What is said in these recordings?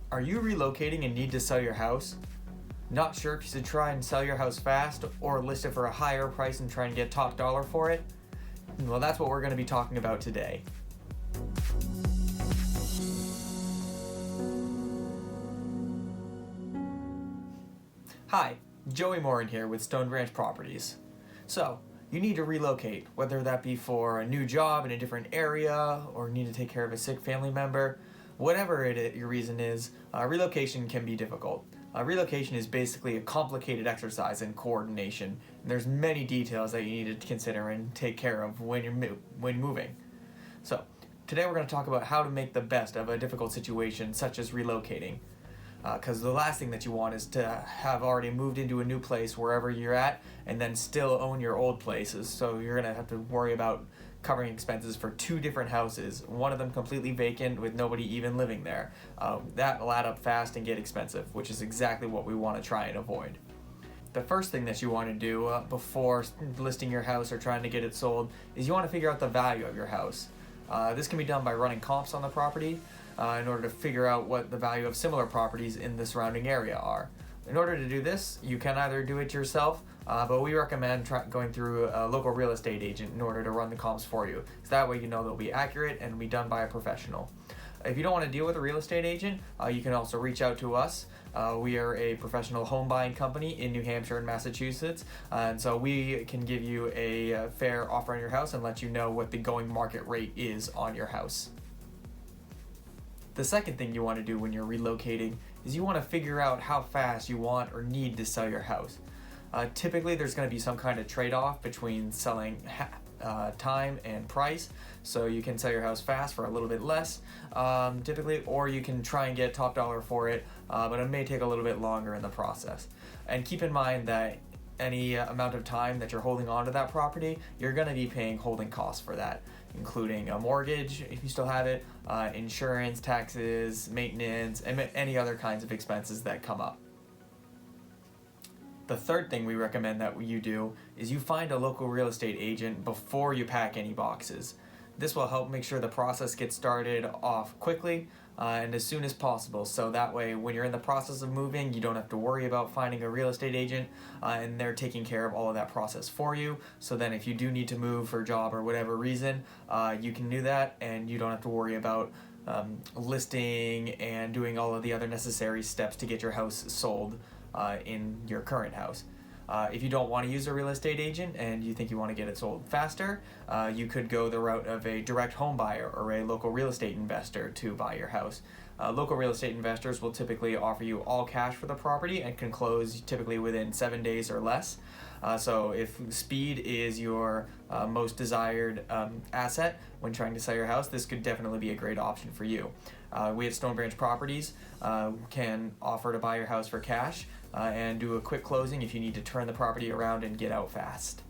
Are you relocating and need to sell your house? Not sure if you should try and sell your house fast or list it for a higher price and try and get top dollar for it? Well, that's what we're going to be talking about today. Hi, Joey Morin here with Stone Branch Properties. So, you need to relocate, whether that be for a new job in a different area or need to take care of a sick family member. Whatever your reason is, relocation can be difficult. Relocation is basically a complicated exercise in coordination, and there's many details that you need to consider and take care of when you're moving. So, today we're going to talk about how to make the best of a difficult situation such as relocating. Because the last thing that you want is to have already moved into a new place wherever you're at and then still own your old places. So you're going to have to worry about covering expenses for two different houses, one of them completely vacant with nobody even living there. That will add up fast and get expensive, which is exactly what we want to try and avoid. The first thing that you want to do before listing your house or trying to get it sold is you want to figure out the value of your house. This can be done by running comps on the property in order to figure out what the value of similar properties in the surrounding area are. In order to do this, you can either do it yourself, but we recommend going through a local real estate agent in order to run the comps for you. So that way you know they'll be accurate and be done by a professional. If you don't want to deal with a real estate agent, you can also reach out to us. We are a professional home buying company in New Hampshire and Massachusetts, and so we can give you a fair offer on your house and let you know what the going market rate is on your house. The second thing you want to do when you're relocating is you want to figure out how fast you want or need to sell your house. Typically, there's going to be some kind of trade-off between selling time and price, so you can sell your house fast for a little bit less, typically, or you can try and get top dollar for it, but it may take a little bit longer in the process. And keep in mind that any amount of time that you're holding on to that property, you're going to be paying holding costs for that, including a mortgage if you still have it, insurance, taxes, maintenance, and any other kinds of expenses that come up. The third thing we recommend that you do is you find a local real estate agent before you pack any boxes. This will help make sure the process gets started off quickly and as soon as possible, so that way when you're in the process of moving, you don't have to worry about finding a real estate agent and they're taking care of all of that process for you. So then if you do need to move for a job or whatever reason, you can do that and you don't have to worry about listing and doing all of the other necessary steps to get your house sold in your current house. If you don't want to use a real estate agent and you think you want to get it sold faster, you could go the route of a direct home buyer or a local real estate investor to buy your house. Local real estate investors will typically offer you all cash for the property and can close typically within 7 days or less. So if speed is your most desired asset when trying to sell your house, this could definitely be a great option for you. We at Stone Branch Properties can offer to buy your house for cash and do a quick closing if you need to turn the property around and get out fast.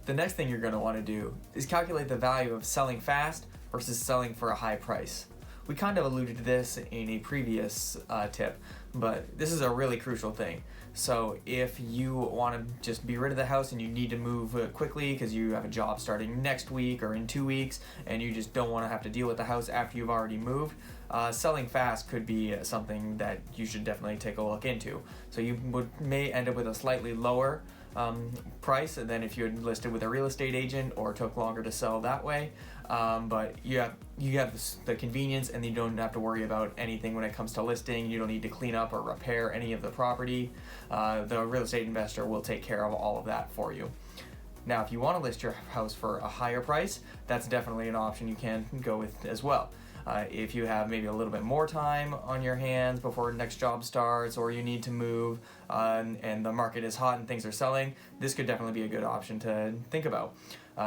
The next thing you're going to want to do is calculate the value of selling fast versus selling for a high price. We kind of alluded to this in a previous tip, but this is a really crucial thing. So if you want to just be rid of the house and you need to move quickly because you have a job starting next week or in 2 weeks and you just don't want to have to deal with the house after you've already moved, selling fast could be something that you should definitely take a look into. So you may end up with a slightly lower price than if you had listed with a real estate agent or took longer to sell that way, but you have the convenience and you don't have to worry about anything when it comes to listing. You don't need to clean up or repair any of the property. The real estate investor will take care of all of that for you. Now, if you want to list your house for a higher price, that's definitely an option you can go with as well. If you have maybe a little bit more time on your hands before the next job starts, or you need to move and the market is hot and things are selling, this could definitely be a good option to think about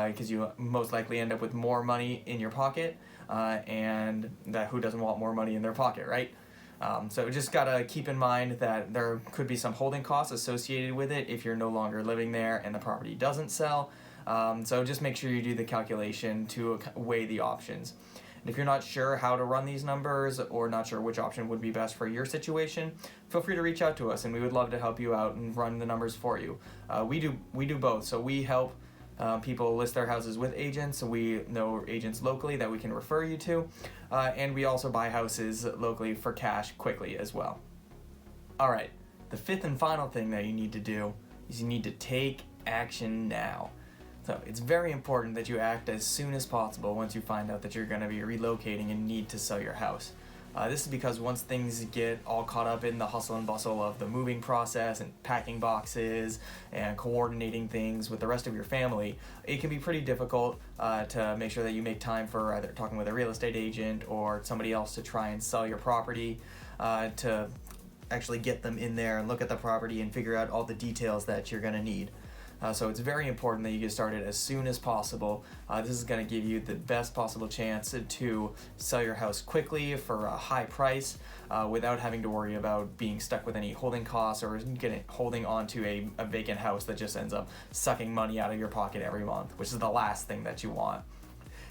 because you most likely end up with more money in your pocket, and that who doesn't want more money in their pocket, right? So just gotta keep in mind that there could be some holding costs associated with it if you're no longer living there and the property doesn't sell. So just make sure you do the calculation to weigh the options. And if you're not sure how to run these numbers or not sure which option would be best for your situation, feel free to reach out to us and we would love to help you out and run the numbers for you. We do both, so we help People list their houses with agents, so we know agents locally that we can refer you to, and we also buy houses locally for cash quickly as well. All right, the fifth and final thing that you need to do is you need to take action now. So it's very important that you act as soon as possible once you find out that you're going to be relocating and need to sell your house. This is because once things get all caught up in the hustle and bustle of the moving process and packing boxes and coordinating things with the rest of your family, it can be pretty difficult to make sure that you make time for either talking with a real estate agent or somebody else to try and sell your property, to actually get them in there and look at the property and figure out all the details that you're going to need. So it's very important that you get started as soon as possible. This is going to give you the best possible chance to sell your house quickly for a high price without having to worry about being stuck with any holding costs or holding on to a vacant house that just ends up sucking money out of your pocket every month, which is the last thing that you want.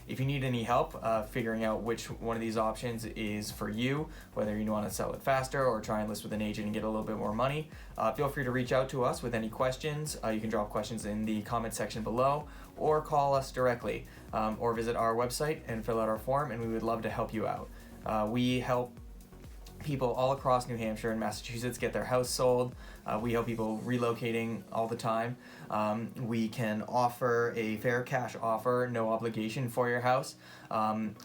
If you need any help figuring out which one of these options is for you, whether you want to sell it faster or try and list with an agent and get a little bit more money, feel free to reach out to us with any questions. You can drop questions in the comment section below or call us directly, or visit our website and fill out our form, and we would love to help you out. We help people all across New Hampshire and Massachusetts get their house sold. We help people relocating all the time. We can offer a fair cash offer, no obligation for your house,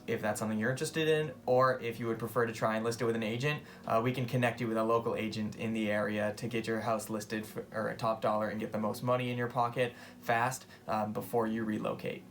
if that's something you're interested in, or if you would prefer to try and list it with an agent, we can connect you with a local agent in the area to get your house listed for a top dollar and get the most money in your pocket fast before you relocate.